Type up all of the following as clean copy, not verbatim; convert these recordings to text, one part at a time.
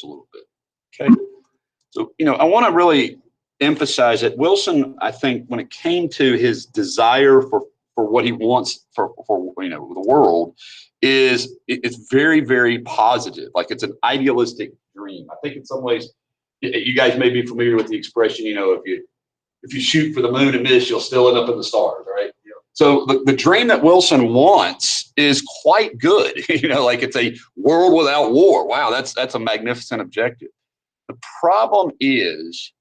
a little bit. Okay. So, I want to really emphasize that Wilson, I think, when it came to his desire for what he wants for the world, it's very, very positive. Like, it's an idealistic dream. I think in some ways, you guys may be familiar with the expression, if you shoot for the moon and miss, you'll still end up in the stars, right? So the dream that Wilson wants is quite good. Like, it's a world without war. Wow, that's a magnificent objective. The problem is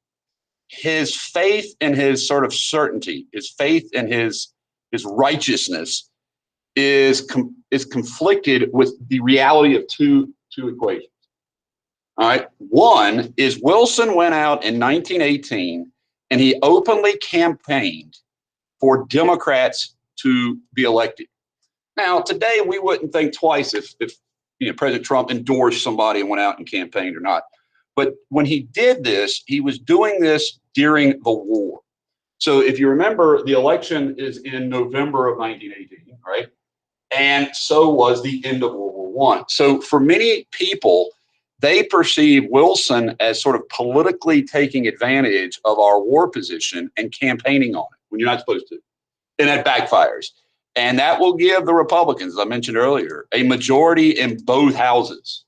his faith and his sort of certainty, his faith and his righteousness is conflicted with the reality of two equations. All right. One is Wilson went out in 1918 and he openly campaigned for Democrats to be elected. Now, today we wouldn't think twice if President Trump endorsed somebody and went out and campaigned or not. But when he did this, he was doing this during the war. So if you remember, the election is in November of 1918, right? And so was the end of World War I. So for many people, they perceive Wilson as sort of politically taking advantage of our war position and campaigning on it when you're not supposed to. And that backfires. And that will give the Republicans, as I mentioned earlier, a majority in both houses.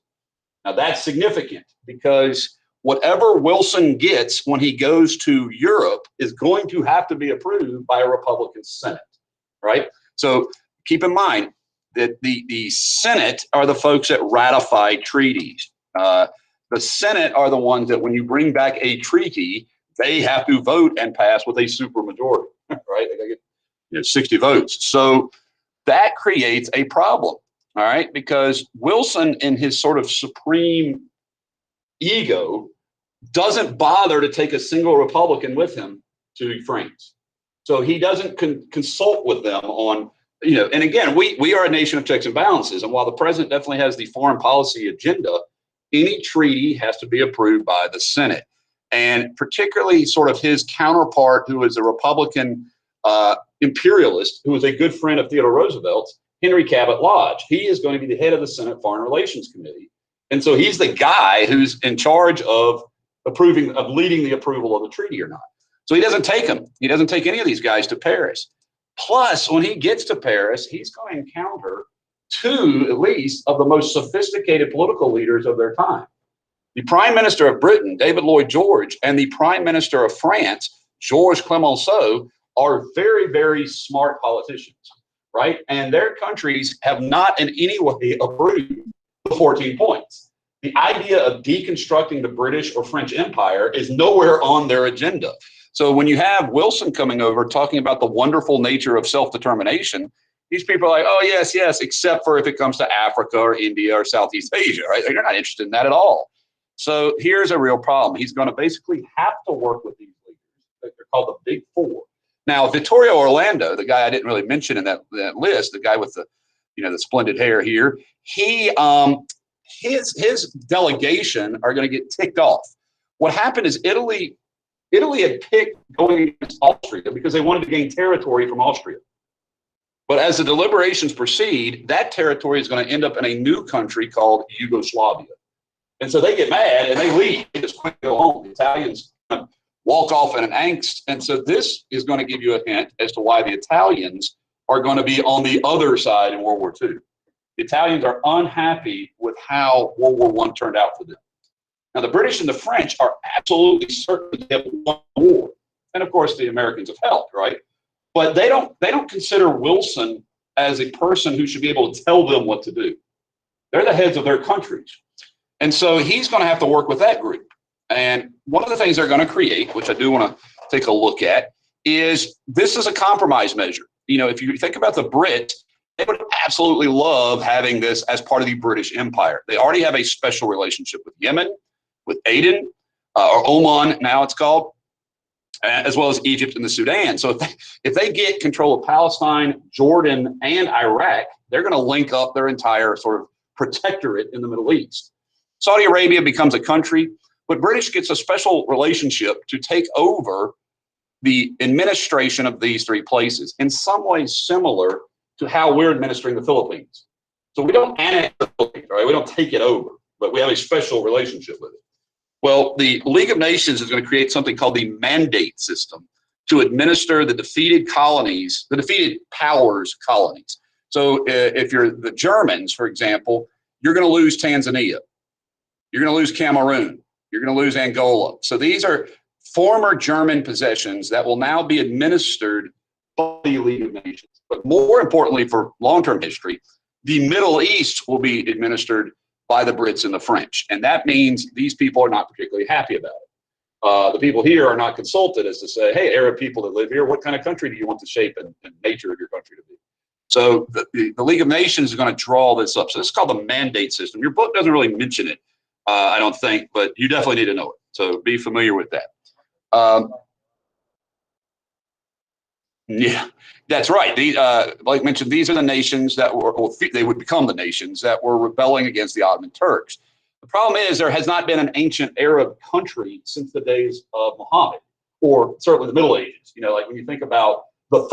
Now, that's significant because whatever Wilson gets when he goes to Europe is going to have to be approved by a Republican Senate, right? So keep in mind that the Senate are the folks that ratify treaties. The Senate are the ones that when you bring back a treaty, they have to vote and pass with a supermajority, right? They gotta get 60 votes. So that creates a problem, all right? Because Wilson, in his sort of supreme ego, doesn't bother to take a single Republican with him to France. So he doesn't consult with them on, and again, we are a nation of checks and balances. And while the president definitely has the foreign policy agenda, any treaty has to be approved by the Senate. And particularly sort of his counterpart, who is a Republican imperialist, who was a good friend of Theodore Roosevelt's, Henry Cabot Lodge. He is going to be the head of the Senate Foreign Relations Committee. And so he's the guy who's in charge of leading the approval of the treaty or not. So he doesn't take them. He doesn't take any of these guys to Paris. Plus, when he gets to Paris, he's going to encounter two, at least, of the most sophisticated political leaders of their time. The Prime Minister of Britain, David Lloyd George, and the Prime Minister of France, Georges Clemenceau, are very, very smart politicians, right? And their countries have not in any way approved the 14 points. The idea of deconstructing the British or French Empire is nowhere on their agenda. So when you have Wilson coming over talking about the wonderful nature of self-determination, these people are like, oh, yes, yes, except for if it comes to Africa or India or Southeast Asia, right? They're not interested in that at all. So here's a real problem. He's going to basically have to work with these leaders. They're called the Big Four. Now, Vittorio Orlando, the guy I didn't really mention in that list, the guy with the splendid hair here, his delegation are going to get ticked off. What happened is Italy had picked going against Austria because they wanted to gain territory from Austria. But as the deliberations proceed, that territory is going to end up in a new country called Yugoslavia. And so they get mad and they leave. They just quickly go home. The Italians walk off in an angst. And so this is going to give you a hint as to why the Italians are going to be on the other side in World War II. The Italians are unhappy with how World War I turned out for them. Now, the British and the French are absolutely certain they have won the war. And of course, the Americans have helped, right? But they don't consider Wilson as a person who should be able to tell them what to do. They're the heads of their countries. And so he's going to have to work with that group. And one of the things they're going to create, which I do want to take a look at, is this is a compromise measure. If you think about the Brits, they would absolutely love having this as part of the British Empire. They already have a special relationship with Yemen, with Aden, or Oman, now it's called, as well as Egypt and the Sudan. So if they get control of Palestine, Jordan, and Iraq, they're going to link up their entire sort of protectorate in the Middle East. Saudi Arabia becomes a country, but British gets a special relationship to take over the administration of these three places in some ways similar to how we're administering the Philippines. So we don't annex the Philippines, right? We don't take it over. but we have a special relationship with it. Well, the League of Nations is going to create something called the mandate system to administer the defeated colonies, the defeated powers colonies. So if you're the Germans, for example, you're going to lose Tanzania. You're going to lose Cameroon. You're going to lose Angola. So these are former German possessions that will now be administered by the League of Nations. But more importantly, for long-term history, the Middle East will be administered by the Brits and the French. And that means these people are not particularly happy about it. The people here are not consulted as to say, hey, Arab people that live here, what kind of country do you want the shape and nature of your country to be? So the League of Nations is going to draw this up. So this is called the mandate system. Your book doesn't really mention it, I don't think, but you definitely need to know it. So be familiar with that. Yeah, that's right. Like mentioned, these are the nations that were, or they would become the nations that were rebelling against the Ottoman Turks. The problem is there has not been an ancient Arab country since the days of Muhammad, or certainly the Middle Ages. You know, like when you think about the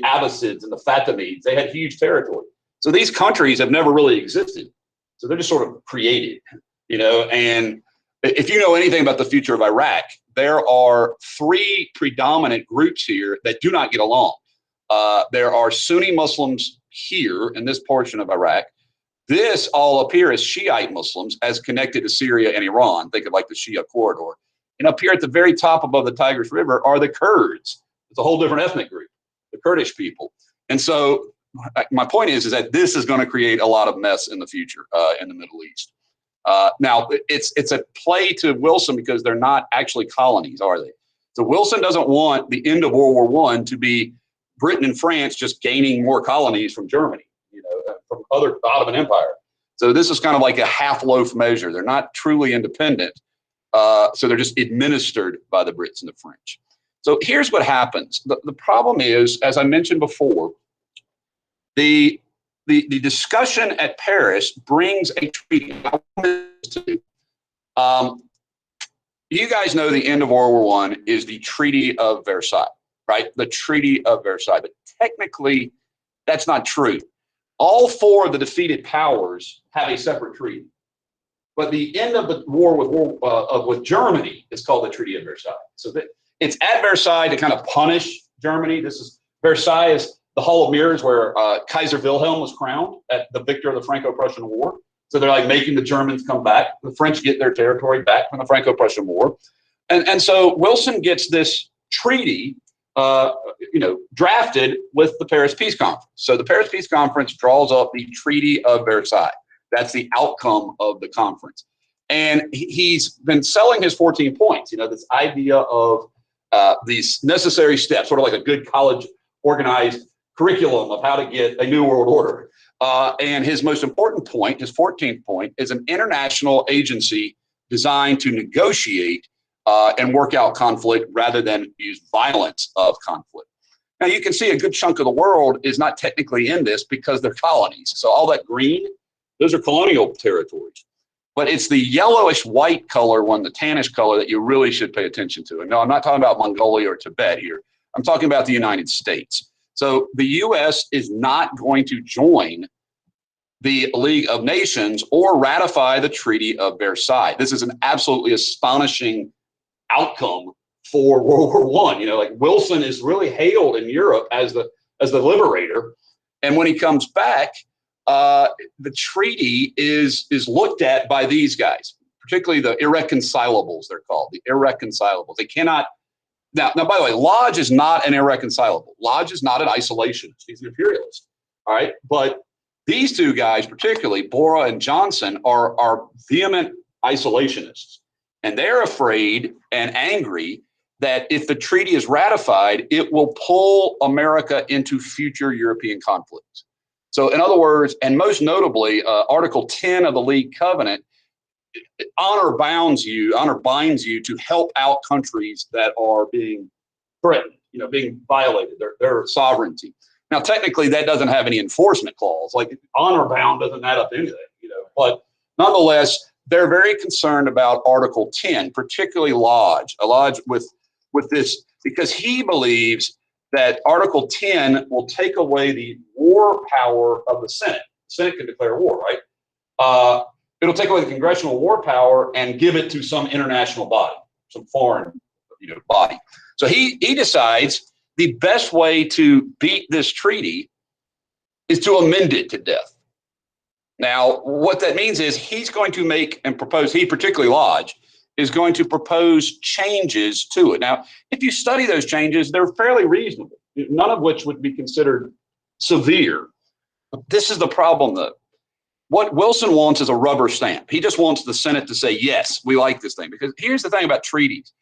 Abbasids and the Fatimids, they had huge territory. So these countries have never really existed. So they're just sort of created, you know. And if you know anything about the future of Iraq, there are three predominant groups here that do not get along. There are Sunni Muslims here in this portion of Iraq. This all up here is Shiite Muslims as connected to Syria and Iran. Think of like the Shia corridor. And up here at the very top above the Tigris River are the Kurds. It's a whole different ethnic group, the Kurdish people. And so my point is that this is going to create a lot of mess in the future in the Middle East. Now, it's a play to Wilson because they're not actually colonies, are they? So Wilson doesn't want the end of World War I to be Britain and France just gaining more colonies from Germany, you know, from other Ottoman Empire. So this is kind of like a half-loaf measure. They're not truly independent. So they're just administered by the Brits and the French. So here's what happens. The problem is, as I mentioned before, the discussion at Paris brings a treaty. You guys know the end of World War I is the Treaty of Versailles, right? The Treaty of Versailles. But technically, that's not true. All four of the defeated powers have a separate treaty. But the end of the war with Germany is called the Treaty of Versailles. So it's at Versailles to kind of punish Germany. This is Versailles is the Hall of Mirrors where Kaiser Wilhelm was crowned at the victor of the Franco-Prussian War. So they're like making the Germans come back. The French get their territory back from the Franco-Prussian War. And so Wilson gets this treaty drafted with the Paris Peace Conference. So the Paris Peace Conference draws up the Treaty of Versailles. That's the outcome of the conference. And he's been selling his 14 points, you know, this idea of these necessary steps, sort of like a good college organized curriculum of how to get a new world order. And his most important point, his 14th point, is an international agency designed to negotiate and work out conflict rather than use violence of conflict. Now, you can see a good chunk of the world is not technically in this because they're colonies. So all that green, those are colonial territories. But it's the yellowish white color one, the tannish color, that you really should pay attention to. And no, I'm not talking about Mongolia or Tibet here. I'm talking about the United States. So the U.S. is not going to join the League of Nations or ratify the Treaty of Versailles. This is an absolutely astonishing outcome for World War I. You know, like Wilson is really hailed in Europe as the liberator. And when he comes back, the treaty is looked at by these guys, particularly the irreconcilables, they're called, the irreconcilables. They cannot, now, by the way, Lodge is not an irreconcilable. Lodge is not an isolationist. He's an imperialist, all right? But these two guys, particularly Bora and Johnson, are vehement isolationists. And they're afraid and angry that if the treaty is ratified, it will pull America into future European conflicts. So in other words, and most notably, Article 10 of the League Covenant, honor binds you to help out countries that are being threatened, you know, being violated, their sovereignty. Now, technically, that doesn't have any enforcement clause. Like honor bound doesn't add up to anything, you know. But nonetheless, they're very concerned about Article 10, particularly Lodge with this, because he believes that Article 10 will take away the war power of the Senate. The Senate can declare war, right? It'll take away the congressional war power and give it to some international body, some foreign, body. So he decides the best way to beat this treaty is to amend it to death. Now, what that means is he's going to make and propose, he particularly Lodge, is going to propose changes to it. Now, if you study those changes, they're fairly reasonable, none of which would be considered severe. But this is the problem, though. What Wilson wants is a rubber stamp. He just wants the Senate to say, yes, we like this thing. Because here's the thing about treaties.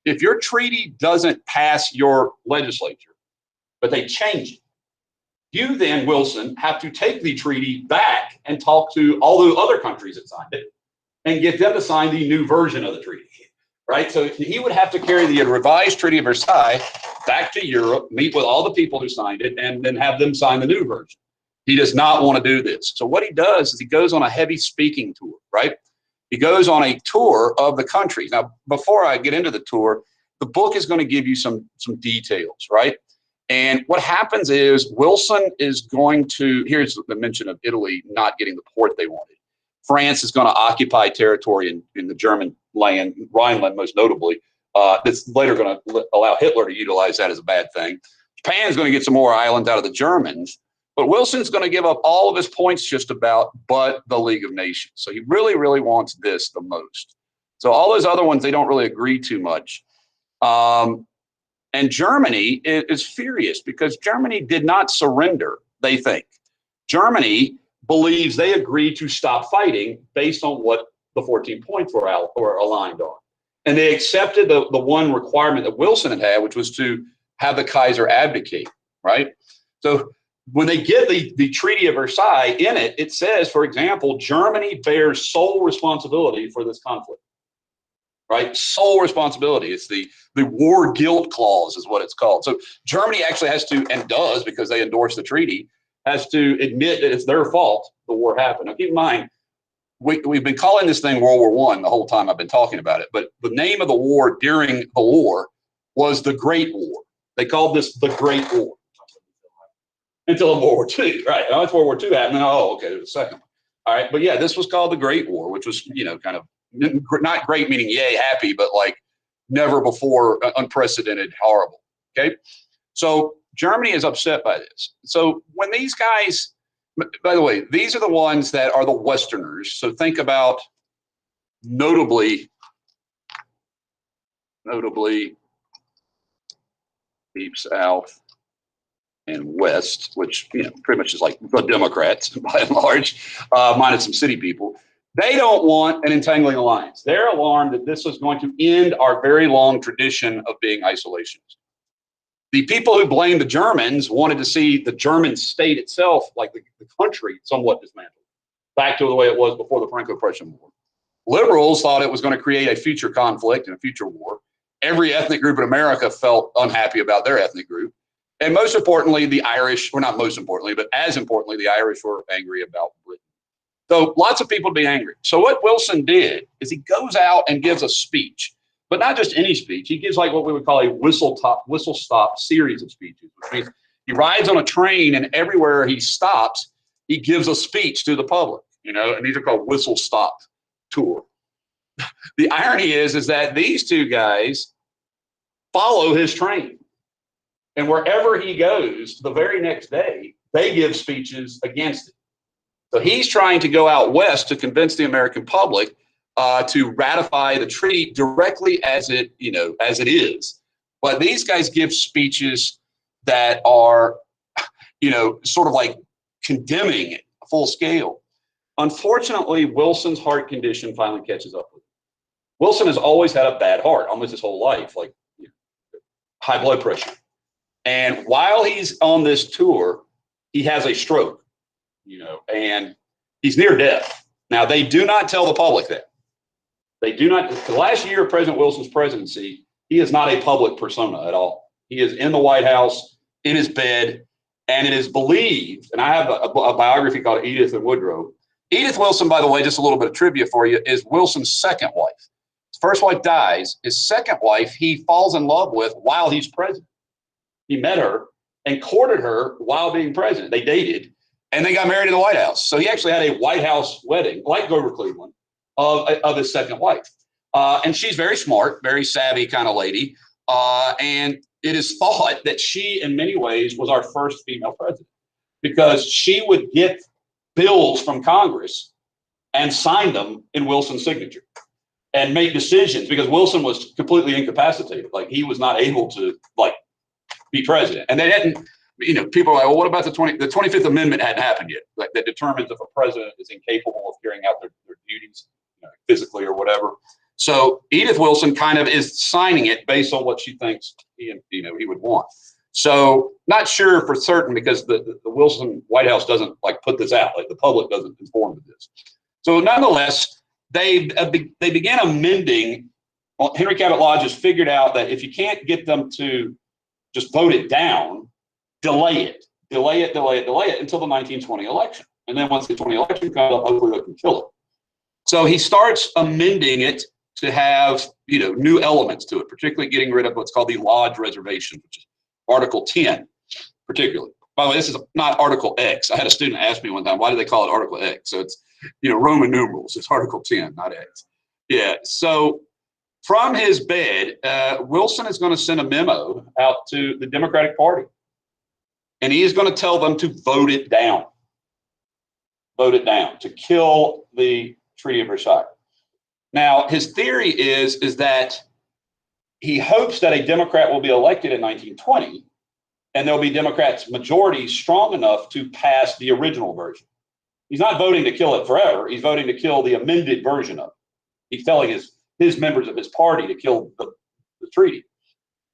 If your treaty doesn't pass your legislature, but they change it, you then, Wilson, have to take the treaty back and talk to all the other countries that signed it and get them to sign the new version of the treaty, right? So he would have to carry the revised Treaty of Versailles back to Europe, meet with all the people who signed it, and then have them sign the new version. He does not want to do this. So what he does is he goes on a heavy speaking tour, right? He goes on a tour of the countries. Now, before I get into the tour, the book is going to give you some details, right? And what happens is Wilson is going to, here's the mention of Italy not getting the port they wanted. France is going to occupy territory in the German land, Rhineland most notably. That's later going to allow Hitler to utilize that as a bad thing. Japan's going to get some more islands out of the Germans. But Wilson's going to give up all of his points just about but the League of Nations. So he really, really wants this the most. So all those other ones, they don't really agree too much. And Germany is furious because Germany did not surrender, they think. Germany believes they agreed to stop fighting based on what the 14 points were aligned on. And they accepted the one requirement that Wilson had, which was to have the Kaiser abdicate, right? So when they get the Treaty of Versailles in it, it says, for example, Germany bears sole responsibility for this conflict, right? Sole responsibility. It's the war guilt clause is what it's called. So Germany actually has to, and does because they endorsed the treaty, has to admit that it's their fault the war happened. Now keep in mind, we've been calling this thing World War I the whole time I've been talking about it, but the name of the war during the war was the Great War. They called this the Great War. Until World War II, right? Now it's World War II happened. Oh, okay, there's a second one. All right, but yeah, this was called the Great War, which was, kind of not great meaning yay, happy, but like never before, unprecedented, horrible. Okay, so Germany is upset by this. So when these guys, by the way, these are the ones that are the Westerners. So think about notably Deep South and West, which pretty much is like the Democrats by and large, minus some city people. They don't want an entangling alliance. They're alarmed that this is going to end our very long tradition of being isolationist. The people who blame the Germans wanted to see the German state itself, like the country, somewhat dismantled, back to the way it was before the Franco-Prussian War. Liberals thought it was going to create a future conflict and a future war. Every ethnic group in America felt unhappy about their ethnic group. And most importantly, the Irish, or not most importantly, but as importantly, the Irish were angry about Britain. So lots of people would be angry. So what Wilson did is he goes out and gives a speech, but not just any speech. He gives like what we would call a whistle stop series of speeches, which means he rides on a train and everywhere he stops, he gives a speech to the public, and these are called whistle stop tour. The irony is that these two guys follow his train. And wherever he goes, the very next day, they give speeches against it. So he's trying to go out west to convince the American public to ratify the treaty directly as it is. But these guys give speeches that are, sort of like condemning it full scale. Unfortunately, Wilson's heart condition finally catches up with him. Wilson has always had a bad heart, almost his whole life, like high blood pressure. And while he's on this tour, he has a stroke, and he's near death. Now, they do not tell the public that. They do not. The last year of President Wilson's presidency, he is not a public persona at all. He is in the White House, in his bed, and it is believed, and I have a biography called Edith and Woodrow. Edith Wilson, by the way, just a little bit of trivia for you, is Wilson's second wife. His first wife dies. His second wife, he falls in love with while he's president. He met her and courted her while being president. They dated. and they got married in the White House. So he actually had a White House wedding, like Grover Cleveland, of his second wife. And she's very smart, very savvy kind of lady. And it is thought that she, in many ways, was our first female president because she would get bills from Congress and sign them in Wilson's signature and make decisions because Wilson was completely incapacitated. Like he was not able to be president. And they hadn't, people are like, well, what about the 25th Amendment hadn't happened yet? Like that determines if a president is incapable of carrying out their duties physically or whatever. So Edith Wilson kind of is signing it based on what she thinks he would want. So not sure for certain because the Wilson White House doesn't put this out, like the public doesn't inform of this. So nonetheless, they began amending. Well, Henry Cabot Lodge has figured out that if you can't get them to just vote it down, delay it until the 1920 election. And then once the 20 election comes up, hopefully they can kill it. So he starts amending it to have new elements to it, particularly getting rid of what's called the Lodge Reservation, which is Article 10, particularly. By the way, this is not Article X. I had a student ask me one time, why do they call it Article X? So it's Roman numerals. It's Article 10, not X. Yeah. So from his bed, Wilson is going to send a memo out to the Democratic Party, and he is going to tell them to vote it down. Vote it down to kill the Treaty of Versailles. Now, his theory is that he hopes that a Democrat will be elected in 1920, and there'll be Democrats' majority strong enough to pass the original version. He's not voting to kill it forever. He's voting to kill the amended version of it. He's telling his members of his party to kill the treaty.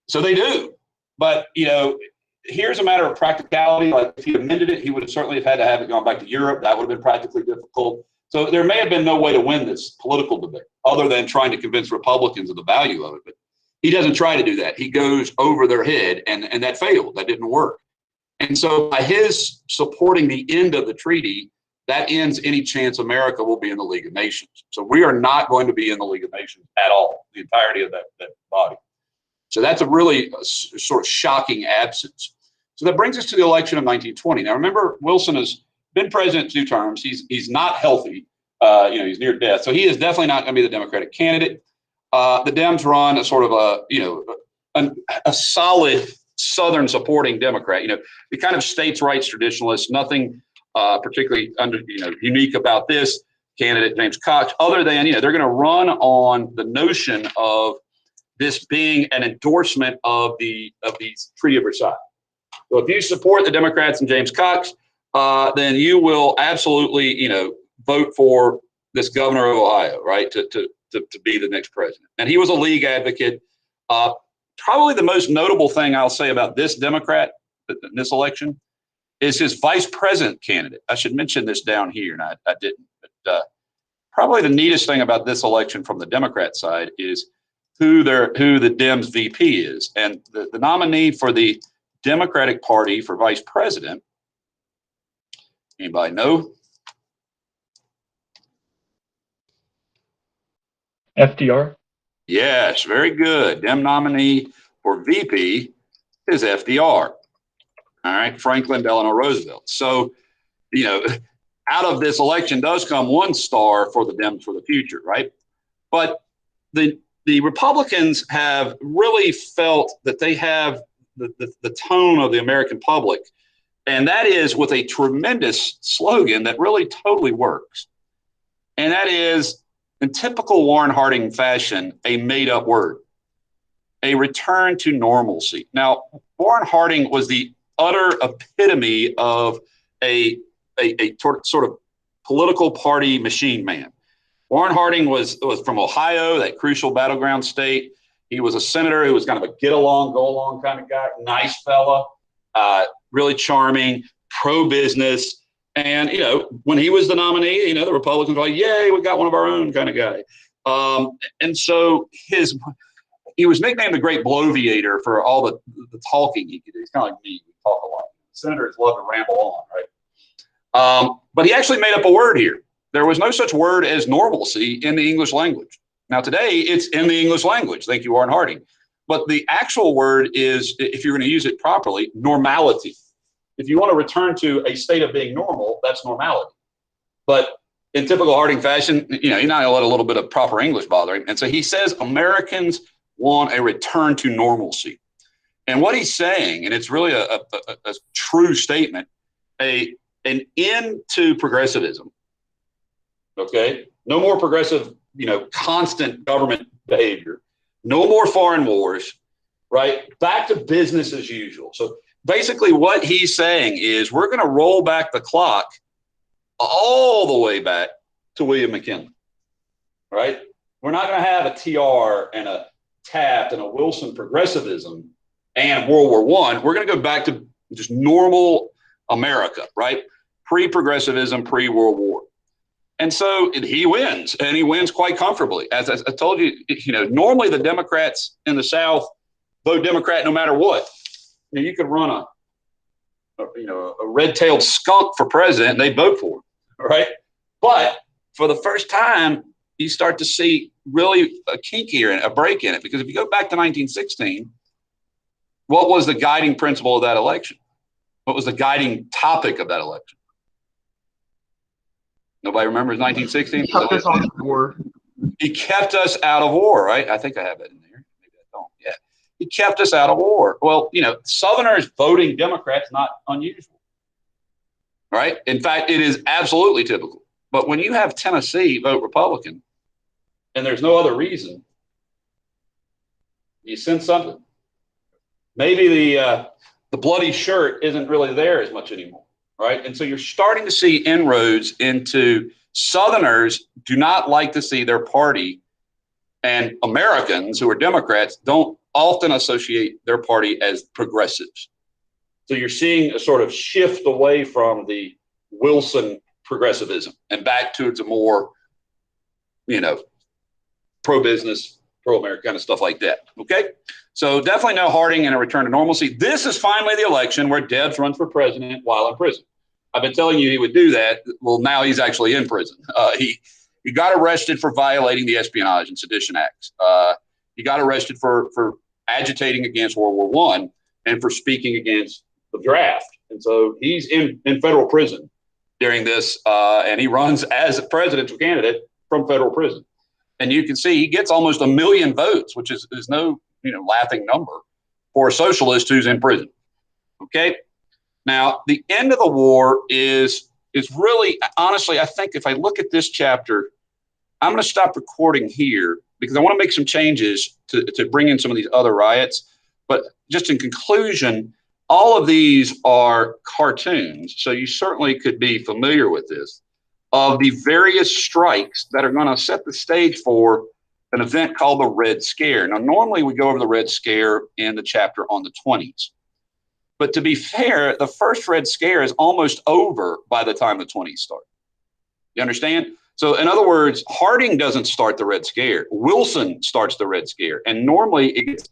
So they do. But, here's a matter of practicality. Like if he amended it, he would certainly have had to have it gone back to Europe. That would have been practically difficult. So there may have been no way to win this political debate other than trying to convince Republicans of the value of it. But he doesn't try to do that. He goes over their head, and that failed. That didn't work. And so by his supporting the end of the treaty, that ends any chance America will be in the League of Nations. So we are not going to be in the League of Nations at all, the entirety of that body. So that's a really sort of shocking absence. So that brings us to the election of 1920. Now, remember, Wilson has been president 2 terms. He's not healthy. He's near death. So he is definitely not going to be the Democratic candidate. The Dems run a sort of a solid Southern supporting Democrat. The kind of states' rights traditionalist. Nothing particularly unique about this candidate, James Cox, other than they're going to run on the notion of this being an endorsement of the Treaty of Versailles. So if you support the Democrats and James Cox, then you will absolutely, vote for this governor of Ohio, right, to be the next president. And he was a League advocate. Probably the most notable thing I'll say about this Democrat in this election is his vice president candidate. I should mention this down here, and I didn't. But probably the neatest thing about this election from the Democrat side is who the Dems VP is. And the nominee for the Democratic Party for vice president, anybody know? FDR? Yes, very good. Dem nominee for VP is FDR. All right, Franklin Delano Roosevelt. So, out of this election does come one star for the Dems for the future, right? But the Republicans have really felt that they have the tone of the American public, and that is with a tremendous slogan that really totally works. And that is, in typical Warren Harding fashion, a made-up word, a return to normalcy. Now, Warren Harding was the utter epitome of a sort of political party machine man. Warren Harding was from Ohio, that crucial battleground state. He was a senator who was kind of a get along, go along kind of guy, nice fella, really charming, pro-business. And, when he was the nominee, the Republicans were like, yay, we got one of our own kind of guy. And so he was nicknamed the Great Bloviator for all the talking he could do. He's kind of like me. We talk a lot. Senators love to ramble on, right? But he actually made up a word here. There was no such word as normalcy in the English language. Now, today, it's in the English language. Thank you, Warren Harding. But the actual word is, if you're going to use it properly, normality. if you want to return to a state of being normal, that's normality. But in typical Harding fashion, you know, you're not going to let a little bit of proper English bother him. And so he says Americans want a return to normalcy. And what he's saying, and it's really a true statement, an end to progressivism. Okay, no more progressive, you know, constant government behavior, no more foreign wars, right? Back to business as usual. So basically what he's saying is we're going to roll back the clock all the way back to William McKinley, right? We're not going to have a TR and a Taft and a Wilson progressivism and World War I. We're going to go back to just normal America, right? Pre-progressivism, pre-World War. And so he wins, and he wins quite comfortably. As I told you, you know, normally the Democrats in the South vote Democrat no matter what. You know, you could run a red-tailed skunk for president, and they vote for him, right? But for the first time, you start to see really a kink here and a break in it. Because if you go back to 1916, what was the guiding principle of that election? What was the guiding topic of that election? Nobody remembers 1916? He kept us out of war. He kept us out of war, right? I think I have it in there. Maybe I don't. Yeah. He kept us out of war. Well, you know, Southerners voting Democrats, not unusual, right? In fact, it is absolutely typical. But when you have Tennessee vote Republican, and there's no other reason, you sense something. Maybe the bloody shirt isn't really there as much anymore, right? And so you're starting to see inroads into Southerners do not like to see their party, and Americans who are Democrats don't often associate their party as progressives. So you're seeing a sort of shift away from the Wilson progressivism and back towards a more, you know, pro-business, pro-America kind of stuff like that. Okay. So definitely no Harding and a return to normalcy. This is finally the election where Debs runs for president while in prison. I've been telling you he would do that. Well, now he's actually in prison. He got arrested for violating the Espionage and Sedition Acts. He got arrested for agitating against World War I and for speaking against the draft. And so he's in federal prison during this, and he runs as a presidential candidate from federal prison. And you can see he gets almost 1 million votes, which is no, you know, laughing number for a socialist who's in prison. Okay. Now, the end of the war is really, honestly, I think if I look at this chapter, I'm going to stop recording here because I want to make some changes to bring in some of these other riots. But just in conclusion, all of these are cartoons. So you certainly could be familiar with this, of the various strikes that are going to set the stage for an event called the Red Scare. Now, normally we go over the Red Scare in the chapter on the 20s. But to be fair, the first Red Scare is almost over by the time the 20s start. You understand? So in other words, Harding doesn't start the Red Scare. Wilson starts the Red Scare. And normally it gets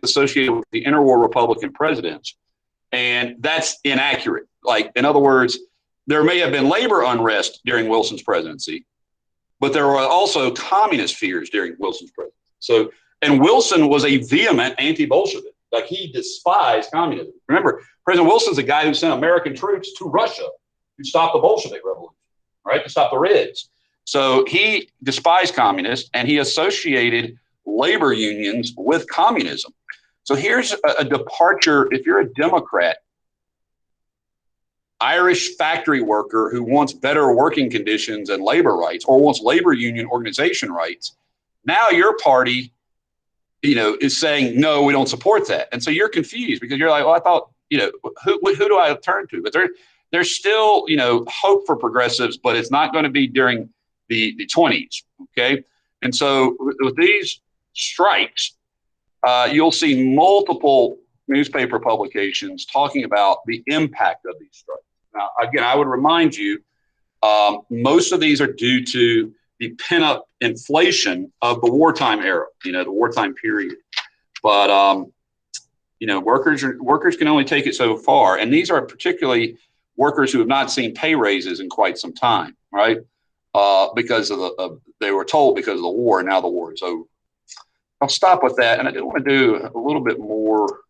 associated with the interwar Republican presidents. And that's inaccurate. Like, in other words, there may have been labor unrest during Wilson's presidency, but there were also communist fears during Wilson's presidency. So, and Wilson was a vehement anti-Bolshevik. Like, he despised communism. Remember, President Wilson's the guy who sent American troops to Russia to stop the Bolshevik Revolution, right? To stop the Reds. So he despised communists, and he associated labor unions with communism. So here's a departure. If you're a Democrat, Irish factory worker who wants better working conditions and labor rights, or wants labor union organization rights, now your party, you know, is saying, no, we don't support that. And so you're confused because you're like, well, I thought, you know, who do I turn to? But there's still, you know, hope for progressives, but it's not going to be during the 20s. Okay. And so with these strikes, you'll see multiple newspaper publications talking about the impact of these strikes. Now, again, I would remind you, most of these are due to the pent-up inflation of the wartime era, you know, the wartime period. But, you know, workers can only take it so far. And these are particularly workers who have not seen pay raises in quite some time, right? Because they were told because of the war, and now the war is over. I'll stop with that. And I do want to do a little bit more